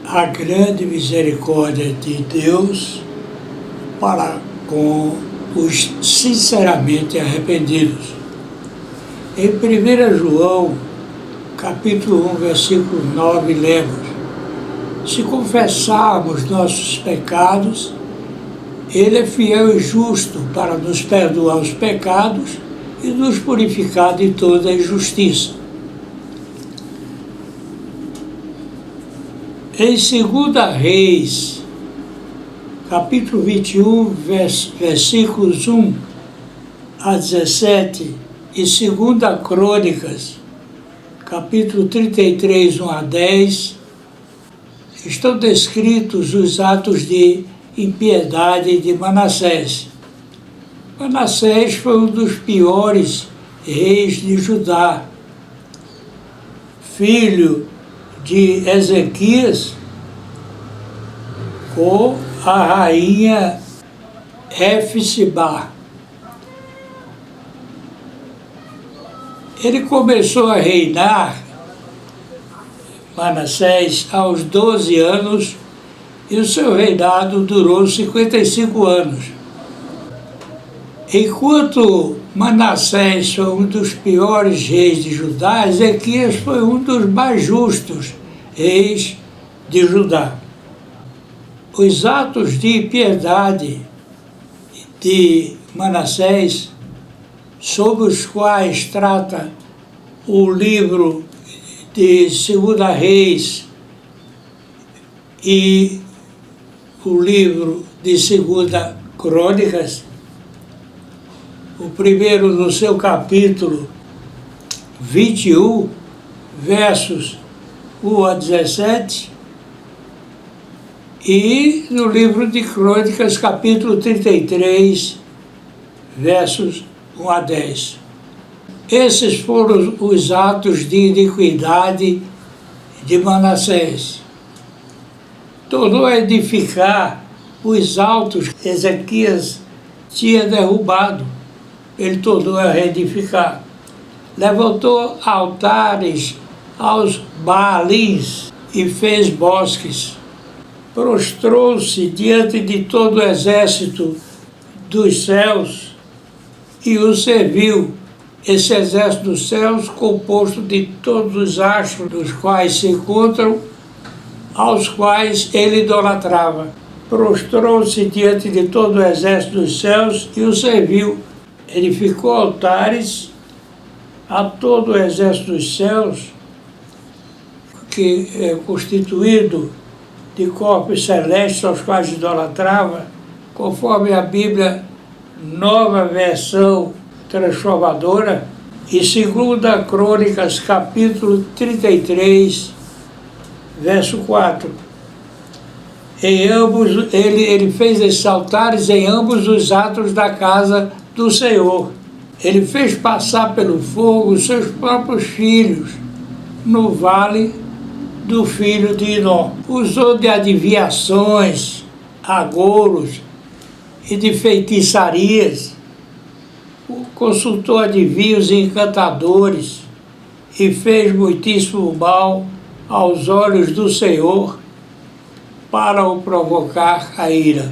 a grande misericórdia de Deus para com os sinceramente arrependidos. Em 1 João, capítulo 1, versículo 9, lemos: se confessarmos nossos pecados, Ele é fiel e justo para nos perdoar os pecados e nos purificar de toda a injustiça. Em 2 Reis, capítulo 21, versículos 1 a 17, e 2 Crônicas, capítulo 33, 1 a 10, estão descritos os atos de impiedade de Manassés. Manassés foi um dos piores reis de Judá, filho de Ezequias com a rainha Efsibá. Ele começou a reinar, Manassés, aos 12 anos, e o seu reinado durou 55 anos. Enquanto Manassés foi um dos piores reis de Judá, Ezequias foi um dos mais justos reis de Judá. Os atos de impiedade de Manassés, sobre os quais trata o livro de 2 Reis e o livro de 2 Crônicas, o primeiro no seu capítulo 21, versos 1 a 17, e no livro de Crônicas, capítulo 33, versos 1 a 10. Esses foram os atos de iniquidade de Manassés. Tornou a edificar os altos que Ezequias tinha derrubado. Ele tornou a reedificar. Levantou altares aos Baalins e fez bosques. Prostrou-se diante de todo o exército dos céus e o serviu. Esse exército dos céus, composto de todos os astros dos quais se encontram, aos quais ele idolatrava. Prostrou-se diante de todo o exército dos céus e o serviu. Edificou altares a todo o exército dos céus, que é constituído de corpos celestes aos quais idolatrava, conforme a Bíblia, nova versão transformadora, e 2 Crônicas, capítulo 33, verso 4. Em ambos, ele fez esses altares em ambos os atos da casa do Senhor. Ele fez passar pelo fogo os seus próprios filhos no vale do filho de Inó. Usou de adivinhações, agouros e de feitiçarias. Consultou adivinhos e encantadores e fez muitíssimo mal aos olhos do Senhor para o provocar a ira.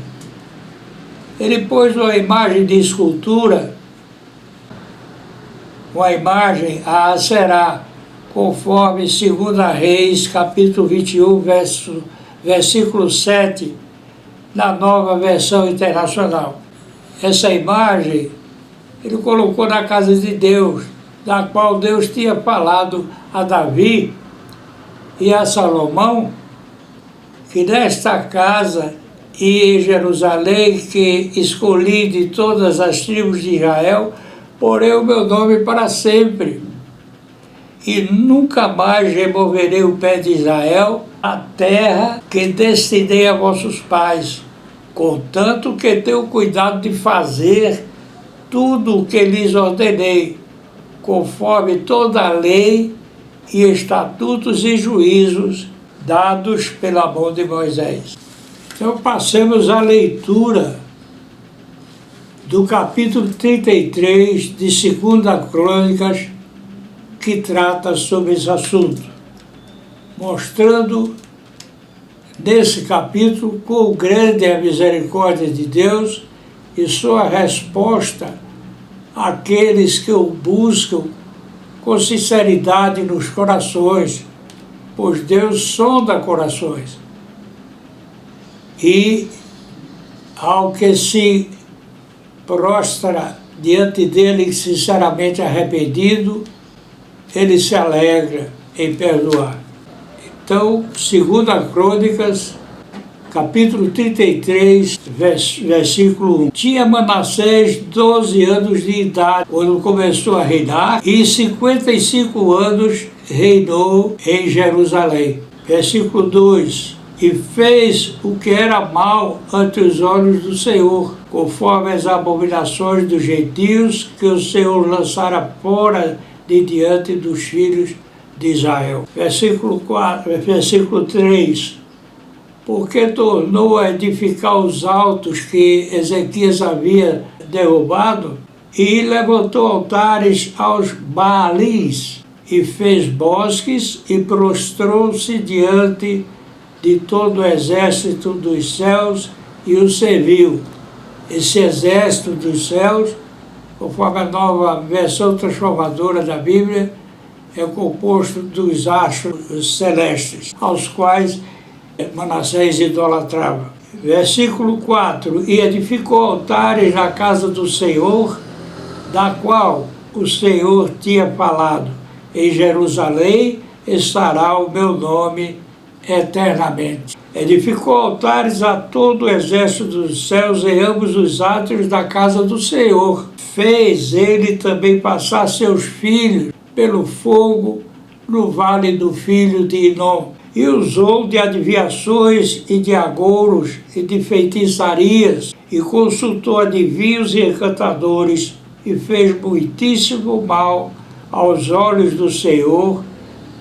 Ele pôs uma imagem de escultura, uma imagem a Aserá, conforme 2 Reis, capítulo 21, versículo 7, na nova versão internacional. Essa imagem ele colocou na casa de Deus, da qual Deus tinha falado a Davi e a Salomão, que nesta casa e em Jerusalém, que escolhi de todas as tribos de Israel, porei o meu nome para sempre. E nunca mais removerei o pé de Israel, a terra que destinei a vossos pais, contanto que tenho cuidado de fazer tudo o que lhes ordenei, conforme toda a lei e estatutos e juízos dados pela mão de Moisés. Então passemos à leitura do capítulo 33 de 2 Crônicas, que trata sobre esse assunto, mostrando nesse capítulo, quão grande é a misericórdia de Deus e sua resposta àqueles que o buscam com sinceridade nos corações, pois Deus sonda corações. E ao que se prostra diante dele sinceramente arrependido, ele se alegra em perdoar. Então, 2 Crônicas, capítulo 33, versículo 1. Tinha Manassés 12 anos de idade quando começou a reinar, e 55 anos reinou em Jerusalém. Versículo 2. E fez o que era mal ante os olhos do Senhor, conforme as abominações dos gentios que o Senhor lançara fora de diante dos filhos de Israel. Versículo 3. Porque tornou a edificar os altos que Ezequias havia derrubado, e levantou altares aos Baalins, e fez bosques, e prostrou-se diante de todo o exército dos céus, e o serviu. Esse exército dos céus, conforme a nova versão transformadora da Bíblia, é composto dos astros celestes, aos quais Manassés idolatrava. Versículo 4. E edificou altares na casa do Senhor, da qual o Senhor tinha falado: em Jerusalém estará o meu nome eternamente. Edificou altares a todo o exército dos céus em ambos os átrios da casa do Senhor. Fez ele também passar seus filhos pelo fogo no vale do filho de Inom, e usou de adivinhações e de agouros e de feitiçarias, e consultou adivinhos e encantadores, e fez muitíssimo mal aos olhos do Senhor,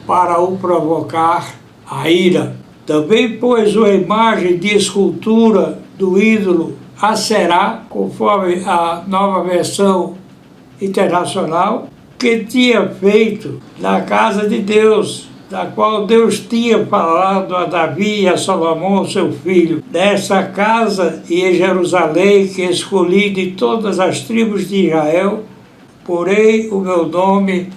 para o provocar a ira. Também pôs uma imagem de escultura do ídolo Aserá, conforme a nova versão internacional, que tinha feito na casa de Deus, da qual Deus tinha falado a Davi e a Salomão, seu filho. Nessa casa e em Jerusalém, que escolhi de todas as tribos de Israel, porei o meu nome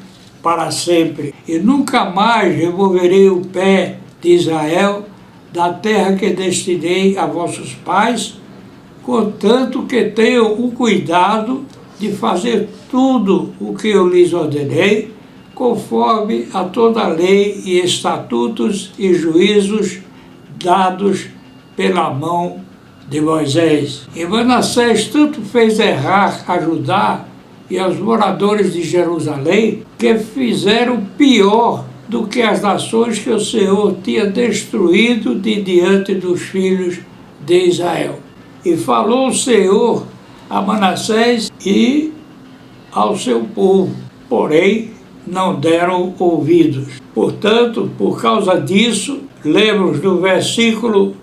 para sempre. E nunca mais removerei o pé de Israel da terra que destinei a vossos pais, contanto que tenham o cuidado de fazer tudo o que eu lhes ordenei, conforme a toda a lei e estatutos e juízos dados pela mão de Moisés. E Manassés tanto fez errar a Judá e aos moradores de Jerusalém, que fizeram pior do que as nações que o Senhor tinha destruído de diante dos filhos de Israel. E falou o Senhor a Manassés e ao seu povo, porém não deram ouvidos. Portanto, por causa disso, lemos no versículo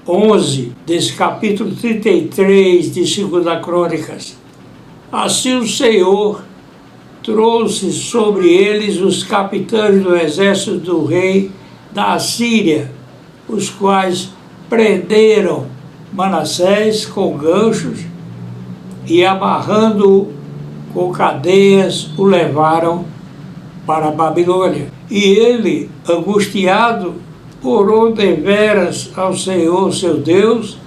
11 desse capítulo 33 de 2 Crônicas: assim o Senhor trouxe sobre eles os capitães do exército do rei da Assíria, os quais prenderam Manassés com ganchos e, amarrando-o com cadeias, o levaram para a Babilônia. E ele, angustiado, orou deveras ao Senhor seu Deus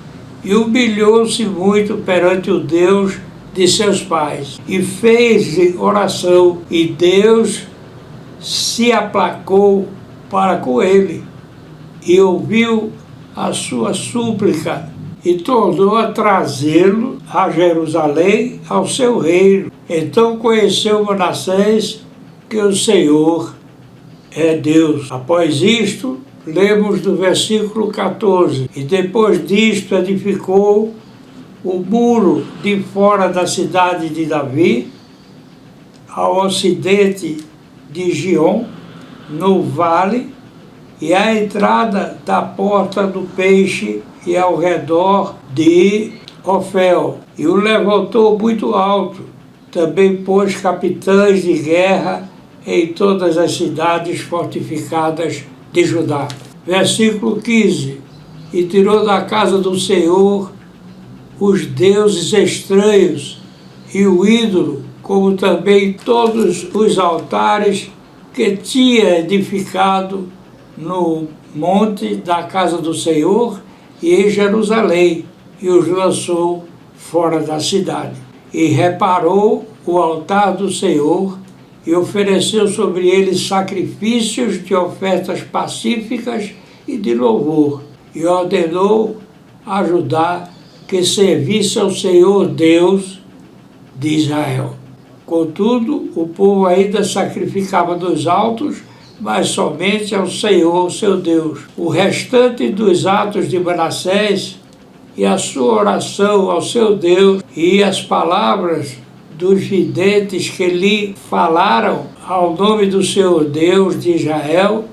e humilhou-se muito perante o Deus de seus pais, e fez oração, e Deus se aplacou para com ele, e ouviu a sua súplica, e tornou a trazê-lo a Jerusalém, ao seu reino. Então conheceu Manassés que o Senhor é Deus. Após isto, lemos do versículo 14, e depois disto edificou o muro de fora da cidade de Davi, ao ocidente de Gion, no vale, e a entrada da porta do peixe, e ao redor de Ofel, e o levantou muito alto. Também pôs capitães de guerra em todas as cidades fortificadas de Judá. Versículo 15. e tirou da casa do Senhor os deuses estranhos e o ídolo, como também todos os altares que tinha edificado no monte da casa do Senhor e em Jerusalém, e os lançou fora da cidade. E reparou o altar do Senhor e ofereceu sobre ele sacrifícios de ofertas pacíficas e de louvor, e ordenou a Judá que servisse ao Senhor Deus de Israel. Contudo, o povo ainda sacrificava dos altos, mas somente ao Senhor, seu Deus. O restante dos atos de Manassés e a sua oração ao seu Deus e as palavras dos videntes que lhe falaram ao nome do Senhor Deus de Israel,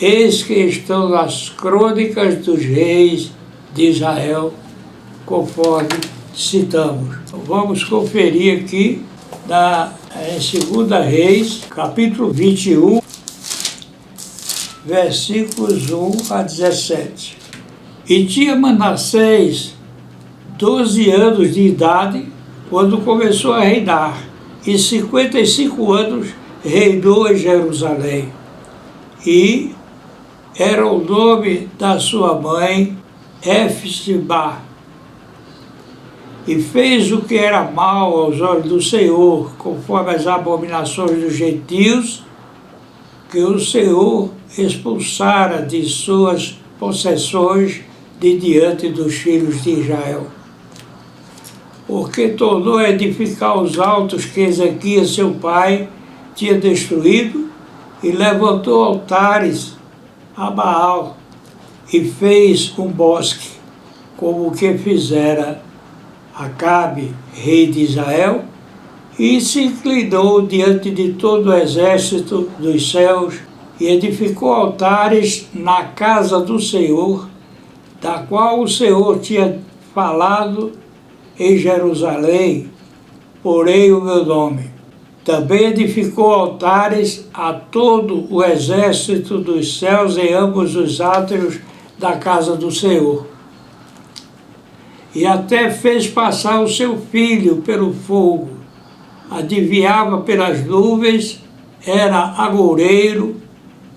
eis que estão nas crônicas dos reis de Israel, conforme citamos. Vamos conferir aqui em 2 Reis, capítulo 21, versículos 1 a 17. E tinha Manassés 12 anos de idade quando começou a reinar, e 55 anos reinou em Jerusalém. E era o nome da sua mãe Efsibá. E fez o que era mal aos olhos do Senhor, conforme as abominações dos gentios, que o Senhor expulsara de suas possessões de diante dos filhos de Israel. Porque tornou a edificar os altos que Ezequias, seu pai, tinha destruído, e levantou altares a Baal, e fez um bosque, como o que fizera Acabe, rei de Israel, e se inclinou diante de todo o exército dos céus, e edificou altares na casa do Senhor, da qual o Senhor tinha falado em Jerusalém, porém o meu nome. Também edificou altares a todo o exército dos céus em ambos os átrios da casa do Senhor. E até fez passar o seu filho pelo fogo, adivinhava pelas nuvens, era agoureiro,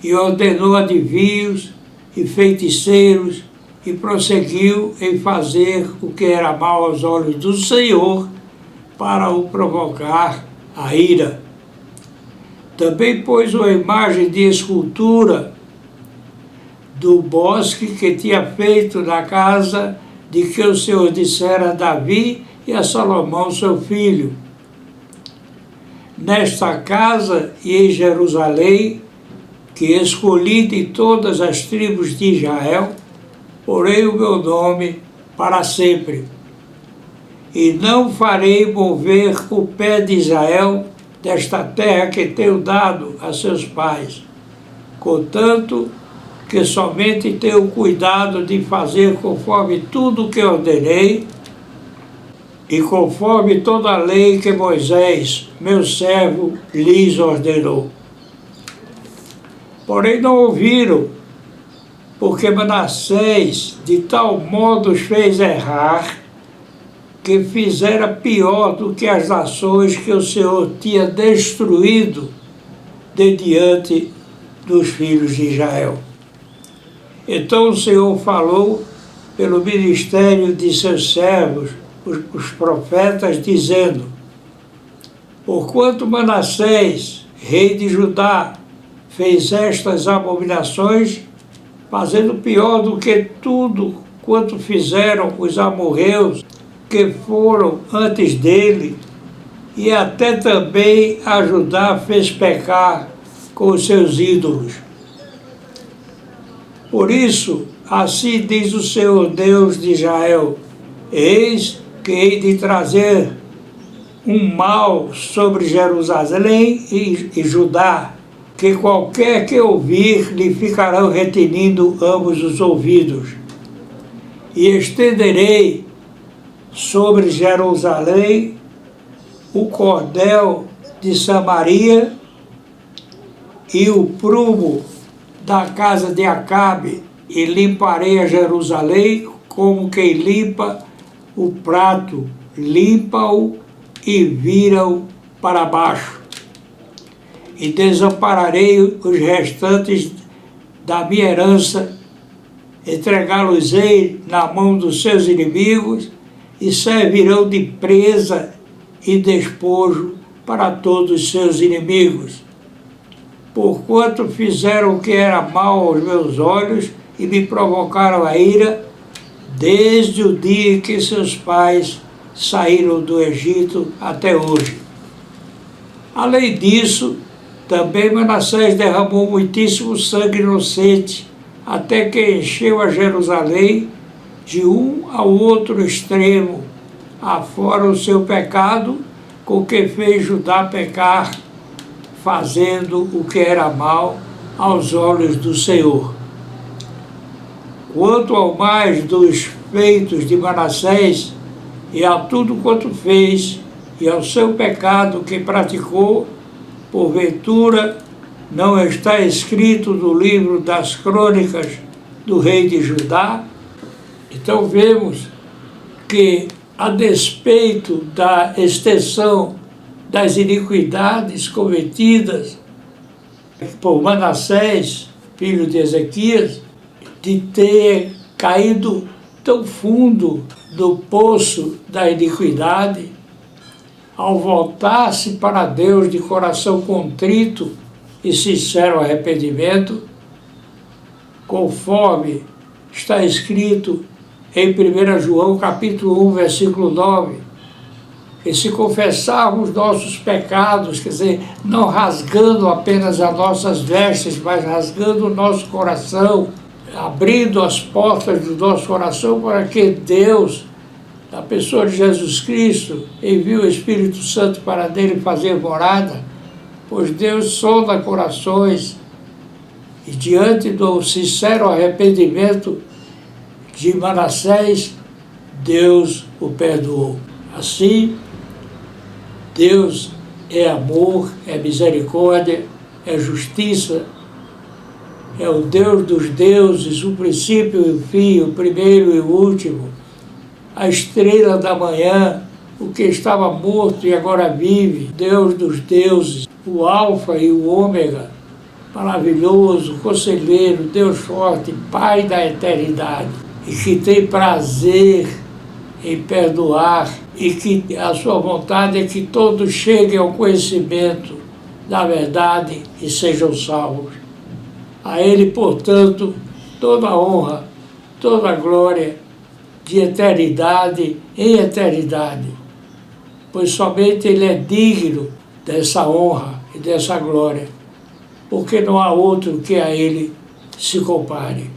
e ordenou adivinhos e feiticeiros, e prosseguiu em fazer o que era mal aos olhos do Senhor, para o provocar a ira. Também pôs uma imagem de escultura do bosque que tinha feito na casa de que o Senhor dissera a Davi e a Salomão, seu filho. Nesta casa e em Jerusalém, que escolhi de todas as tribos de Israel, porei o meu nome para sempre. E não farei mover o pé de Israel desta terra que tenho dado a seus pais, contanto que somente tenho cuidado de fazer conforme tudo que ordenei e conforme toda a lei que Moisés, meu servo, lhes ordenou. Porém não ouviram, porque Manassés de tal modo os fez errar, que fizera pior do que as nações que o Senhor tinha destruído de diante dos filhos de Israel. Então o Senhor falou pelo ministério de seus servos, os profetas, dizendo: porquanto Manassés, rei de Judá, fez estas abominações, fazendo pior do que tudo quanto fizeram os amorreus que foram antes dele, e até também a Judá fez pecar com os seus ídolos. Por isso, assim diz o Senhor Deus de Israel: eis que hei de trazer um mal sobre Jerusalém e Judá, que qualquer que ouvir lhe ficarão retinindo ambos os ouvidos. E estenderei sobre Jerusalém o cordel de Samaria e o prumo da casa de Acabe, e limparei a Jerusalém como quem limpa o prato, limpa-o e vira-o para baixo. E desampararei os restantes da minha herança, entregá-los-ei na mão dos seus inimigos e servirão de presa e despojo para todos os seus inimigos. Porquanto fizeram o que era mal aos meus olhos e me provocaram a ira, desde o dia em que seus pais saíram do Egito até hoje. Além disso, também Manassés derramou muitíssimo sangue inocente, até que encheu a Jerusalém de um ao outro extremo, afora o seu pecado, com que fez Judá pecar, fazendo o que era mal aos olhos do Senhor. Quanto ao mais dos feitos de Manassés, e a tudo quanto fez, e ao seu pecado que praticou, porventura não está escrito no livro das crônicas do rei de Judá? Então vemos que, a despeito da extensão das iniquidades cometidas por Manassés, filho de Ezequias, de ter caído tão fundo no poço da iniquidade, ao voltar-se para Deus de coração contrito e sincero arrependimento, conforme está escrito em 1 João capítulo 1, versículo 9, e se confessarmos nossos pecados, quer dizer, não rasgando apenas as nossas vestes, mas rasgando o nosso coração, abrindo as portas do nosso coração para que Deus, na pessoa de Jesus Cristo, envie o Espírito Santo para nele fazer morada, pois Deus sonda corações, e diante do sincero arrependimento de Manassés, Deus o perdoou. Assim, Deus é amor, é misericórdia, é justiça, é o Deus dos deuses, o princípio e o fim, o primeiro e o último, a estrela da manhã, o que estava morto e agora vive, Deus dos deuses, o Alfa e o Ômega, maravilhoso, conselheiro, Deus forte, Pai da eternidade, e que tem prazer em perdoar, e que a sua vontade é que todos cheguem ao conhecimento da verdade e sejam salvos. A Ele, portanto, toda a honra, toda a glória, de eternidade em eternidade, pois somente Ele é digno dessa honra e dessa glória, porque não há outro que a Ele se compare.